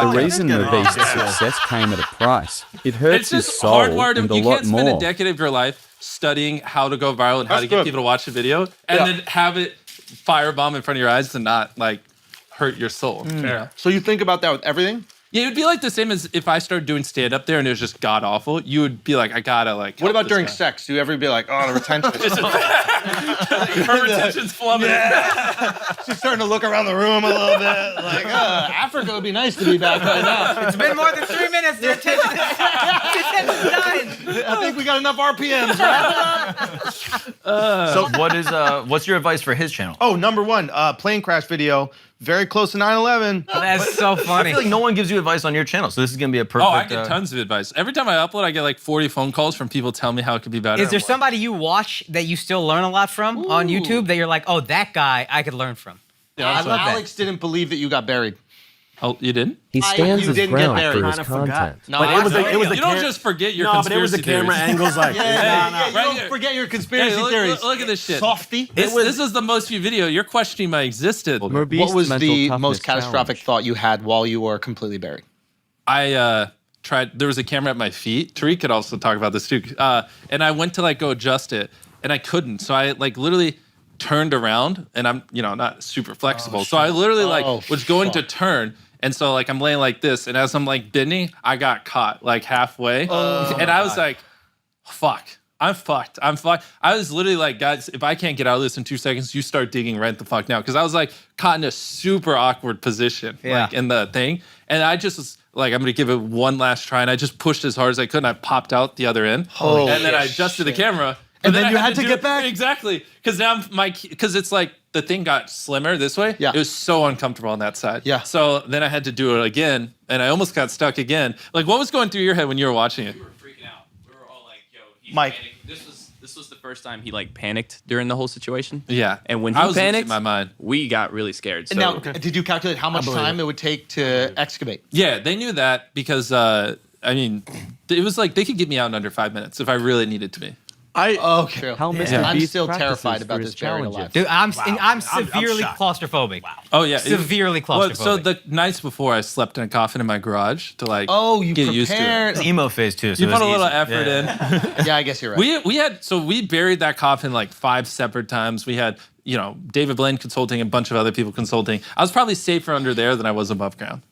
The reason MrBeast's success came at a price. It hurts his soul and a lot more. You can't spend a decade of your life studying how to go viral and how to get people to watch the video and then have it firebomb in front of your eyes and not like hurt your soul. Yeah. So you think about that with everything? Yeah, it would be like the same as if I started doing stand-up there and it was just god-awful. You would be like, I gotta like... What about during sex? Do you ever be like, oh, the retention? Her retention's plummeting. Yeah. She's starting to look around the room a little bit. Like, Africa would be nice to be back right now. It's been more than 3 minutes. Their attention's dying. I think we got enough RPMs. So what's your advice for his channel? Oh, number one, plane crash video. Very close to 9/11. That's so funny. I feel like no one gives you advice on your channel, so this is gonna be a perfect... Oh, I get tons of advice. Every time I upload, I get like 40 phone calls from people telling me how it could be better. Is there somebody you watch that you still learn a lot from on YouTube that you're like, oh, that guy I could learn from? Yeah, Alex didn't believe that you got buried. Oh, you didn't? He stands his ground for his content. No, but you don't just forget your conspiracy but it was the camera angles like... You don't forget your conspiracy theories. Look at this shit. Softy. This is the most viewed video. You're questioning my existence. What was the most catastrophic thought you had while you were completely buried? I tried, there was a camera at my feet. Tariq could also talk about this too. And I went to like go adjust it and I couldn't. So I like literally turned around and I'm, not super flexible. So I literally was going to turn. And so like I'm laying like this and as I'm like bending, I got caught like halfway. And I was like, fuck, I'm fucked. I was literally like, guys, if I can't get out of this in 2 seconds, you start digging right the fuck now. Cause I was like caught in a super awkward position like in the thing. And I just was like, I'm gonna give it one last try. And I just pushed as hard as I could and I popped out the other end. And then I adjusted the camera. And then you had to get back? Exactly. Because now because it's like the thing got slimmer this way. Yeah. It was so uncomfortable on that side. Yeah. So then I had to do it again and I almost got stuck again. Like what was going through your head when you were watching it? We were freaking out. We were all like, yo, he's Mike. panicking. This was the first time he like panicked during the whole situation. Yeah. And when he was panicked, losing my mind. We got really scared. So now, did you calculate how much time it would take to excavate? Yeah, they knew that because I mean, it was like they could get me out in under 5 minutes if I really needed to be. Okay. I'm still terrified about this buried alive. Dude, I'm severely claustrophobic. Wow. Oh yeah, severely claustrophobic. So the nights before, I slept in a coffin in my garage to like you get used to it. It's emo phase too. So you put a little effort in. Yeah, I guess you're right. We buried that coffin like 5 separate times. We had David Blaine consulting, a bunch of other people consulting. I was probably safer under there than I was above ground.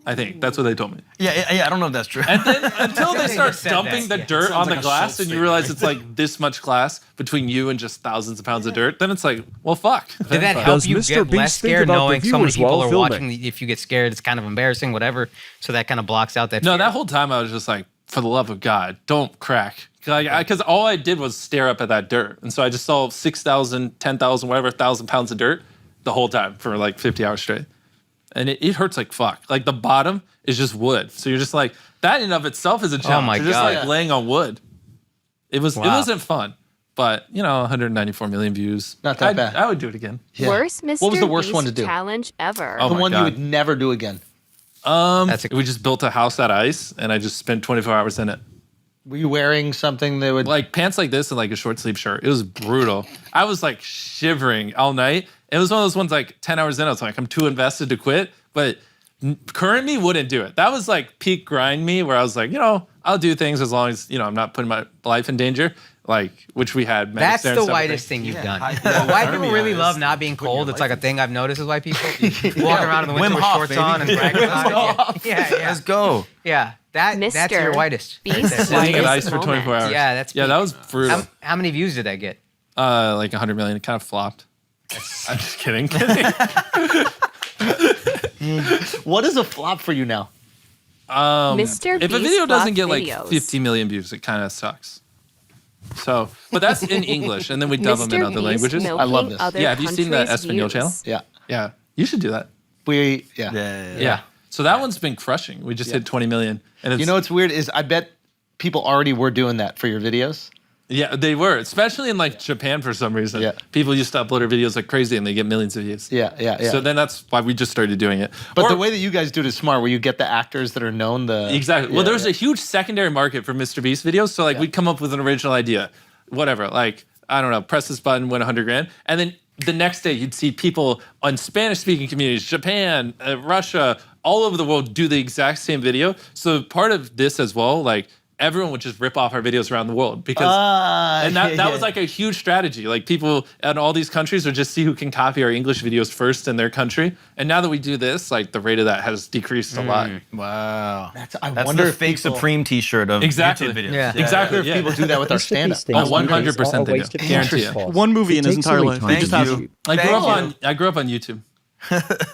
I think that's what they told me. Yeah, I don't know if that's true. And then until they start dumping the dirt on the glass and you realize it's like this much glass between you and just thousands of pounds of dirt, then it's like, well, fuck. Did that help you get less scared knowing so many people are watching? If you get scared, it's kind of embarrassing, whatever. So that kind of blocks out that fear. No, that whole time I was just like, for the love of God, don't crack. Because all I did was stare up at that dirt. And so I just saw 6,000, 10,000, whatever, 1,000 pounds of dirt the whole time for like 50 hours straight. And it hurts like fuck. Like the bottom is just wood. So you're just like, that in and of itself is a challenge. Oh my you're just God. like laying on wood. It wasn't fun. But 194 million views. Not that bad. I would do it again. Yeah. Worst MrBeast What was the worst one to do? challenge ever. Oh the my one God. you would never do again. We just built a house out of ice and I just spent 24 hours in it. Were you wearing something that would... Like pants like this and like a short sleeve shirt. It was brutal. I was like shivering all night. It was one of those ones like 10 hours in, I was like, I'm too invested to quit. But current me wouldn't do it. That was like peak grind me where I was like, I'll do things as long as, I'm not putting my life in danger. Like, which we had. That's the whitest thing you've done. White people really love not being cold. It's like a thing I've noticed with white people. Walking around in the winter with shorts on and bragging about it. Yeah. Let's go. Yeah, that's your whitest. Sitting at ice for 24 hours. Yeah, that's that was brutal. How many views did that get? Like 100 million. It kind of flopped. I'm just kidding. What is a flop for you now? MrBeast if a video doesn't get like videos. 50 million views, it kind of sucks. So, but that's in English, and then we dub them in other languages. I love this. Yeah, have you seen the Espanol channel? Yeah. You should do that. Yeah. So that one's been crushing. We just hit 20 million. And it's, what's weird is I bet people already were doing that for your videos. Yeah, they were, especially in like Japan for some reason. Yeah. People used to upload their videos like crazy and they get millions of views. Yeah. So then that's why we just started doing it. But the way that you guys do it is smart, where you get the actors that are known. Exactly. Well, there's a huge secondary market for MrBeast videos. So like we'd come up with an original idea, whatever. Like, I don't know, press this button, win 100 grand. And then the next day you'd see people on Spanish-speaking communities, Japan, Russia, all over the world do the exact same video. So part of this as well, like everyone would just rip off our videos around the world because, and that was like a huge strategy. Like people in all these countries would just see who can copy our English videos first in their country. And now that we do this, like the rate of that has decreased a lot. Wow. That's wonder the if fake people- Supreme T-shirt of Exactly. YouTube videos. Yeah. Exactly. If people do that with our stand-up. Oh, 100% they do. Guarantee it. One movie in his entire life. Thank you. I grew up on YouTube.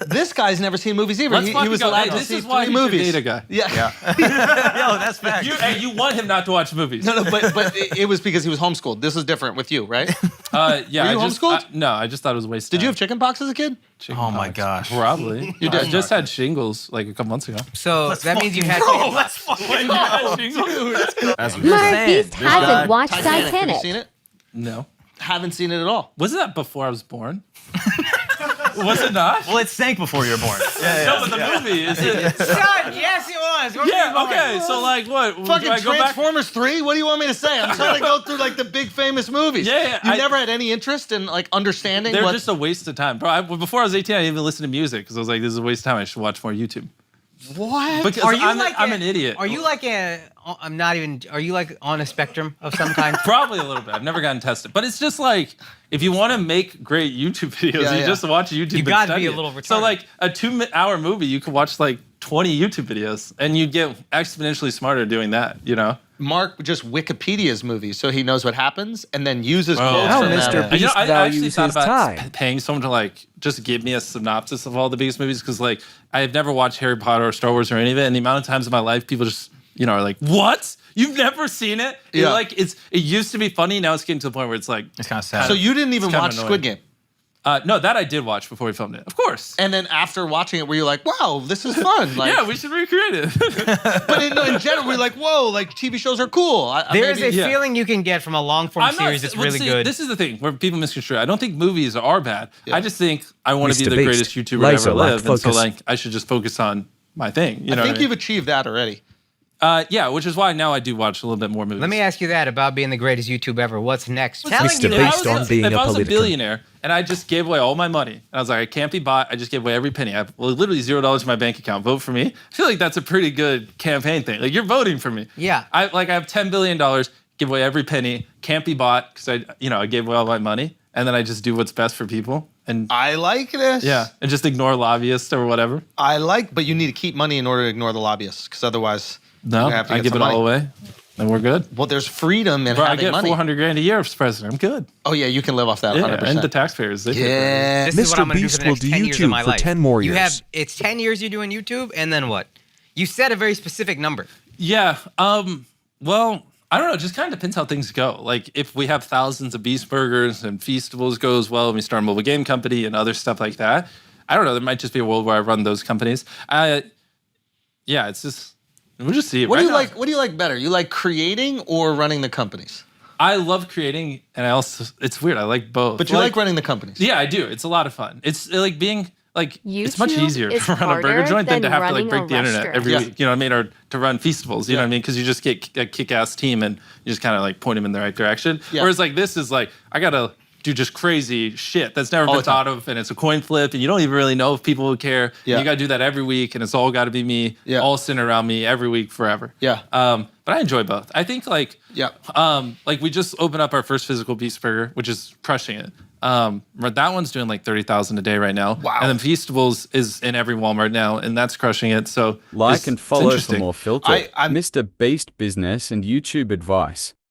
This guy's never seen movies either. Let's He fucking was go. allowed Hey, to this see is why 3 you should movies. date a guy. Yeah. Yo, that's fact. You want him not to watch movies. No, but it was because he was homeschooled. This was different with you, right? Yeah. Were you homeschooled? No, I just thought it was a waste of Did you time. have chicken pox as a kid? Oh my gosh. Probably. You did. I just had shingles like a couple months ago. So that means you had. MrBeast hasn't watched Have you Titanic. seen it? No. Haven't seen it at all. Wasn't that before I was born? Was it not? Well, it sank before you were born. No, but the movie is it? Son, yes, it was. Where were you Yeah. going? Okay. So like, what? Fucking do I go back? Transformers 3? What do you want me to say? I'm trying to go through like the big famous movies. Yeah, You I- never had any interest in like understanding They're what just a waste of time, bro. Before I was 18, I didn't even listen to music because I was like, "This is a waste of time. I should watch more YouTube." what? Because Are you I'm an idiot. Are you like a? I'm not even. Are you like on a spectrum of some kind? Probably a little bit. I've never gotten tested, but it's just like if you want to make great YouTube videos, Yeah, you yeah. just watch YouTube. You and gotta study be a it. little So retarded. like a 2-hour movie, you could watch like 20 YouTube videos, and you get exponentially smarter doing that. You know. Mark just Wikipedia's movies so he knows what happens and then uses Oh, quotes How from Mr. them. Beast I actually values thought his about time. paying someone to like just give me a synopsis of all the biggest movies because like I have never watched Harry Potter or Star Wars or any of it, and the amount of times in my life people just are like, "What? You've never seen it?" Yeah. It used to be funny, now it's getting to the point where it's like, It's kind of sad. So you didn't even It's kinda watch annoying. Squid Game. no, that I did watch before we filmed it, of course. And then after watching it, were you like, wow, this is fun? Like, Yeah, we should recreate it. but in general, we're like, whoa, like TV shows are cool. There's a yeah. feeling you can get from a long form series that's really good. This is the thing where people misconstrue. I don't think movies are bad. I just think I want to be Mr. the Beast. greatest YouTuber to Laser ever lock live, and so focus. like I should just focus on my thing. You know I what think mean? you've achieved that already. Yeah, which is why now I do watch a little bit more movies. Let me ask you that about being the greatest YouTube ever. What's next? Telling Mr. you that- Beast on being if a I was a politician. billionaire and I just gave away all my money, and I was like, I can't be bought. I just gave away every penny. I have literally $0 in my bank account. Vote for me. I feel like that's a pretty good campaign thing. Like you're voting for me. Yeah. I have $10 billion. Give away every penny. Can't be bought because I gave away all my money, and then I just do what's best for people. And I like this. and just ignore lobbyists or whatever. But you need to keep money in order to ignore the lobbyists because otherwise, No, you're gonna have to I get give some it all money. away, and we're good. Well, there's freedom in Bro, I having get money. $400,000 a year as president. I'm good. Oh yeah, you can live off that. Yeah, 100%. and the taxpayers. They pay for it. Yeah. This is what Mr. I'm gonna do Beast for the will next do 10 years of YouTube my for life. 10 more You years. have it's 10 years you're doing YouTube, and then what? You set a very specific number. Yeah. Well, I don't know. It just kind of depends how things go. Like if we have thousands of Beast Burgers and Feastables goes well, and we start a mobile game company and other stuff like that. I don't know. There might just be a world where I run those companies. Yeah, it's just we'll just see. What Right do you now, like? What do you like better? You like creating or running the companies? I love creating, and I also it's weird. I like both. But you like running the companies. Yeah, I do. It's a lot of fun. It's like being like it's much YouTube easier is to run a burger harder joint than to than have to like running break a the internet restaurant. every Yeah. week. You know what I mean? Or to run Feastables. You know what I mean? Because you just get a kick-ass team and you just kind of like point them in the right direction. Yeah. Whereas like this is like I gotta do just crazy shit that's never All been the time. thought of, and it's a coin flip, and you don't even really know if people will care. Yeah. You gotta do that every week, and it's all got to be me, Yeah. all centered around me every week forever. Yeah. But I enjoy both. I think like Yeah. like we just opened up our first physical Beast Burger, which is crushing it. But that one's doing like 30,000 a day right now. Wow. And then Feastables is in every Walmart now, and that's crushing it. So Like it's and follow for interesting. more filter. I'm- Mr. Beast business and YouTube advice.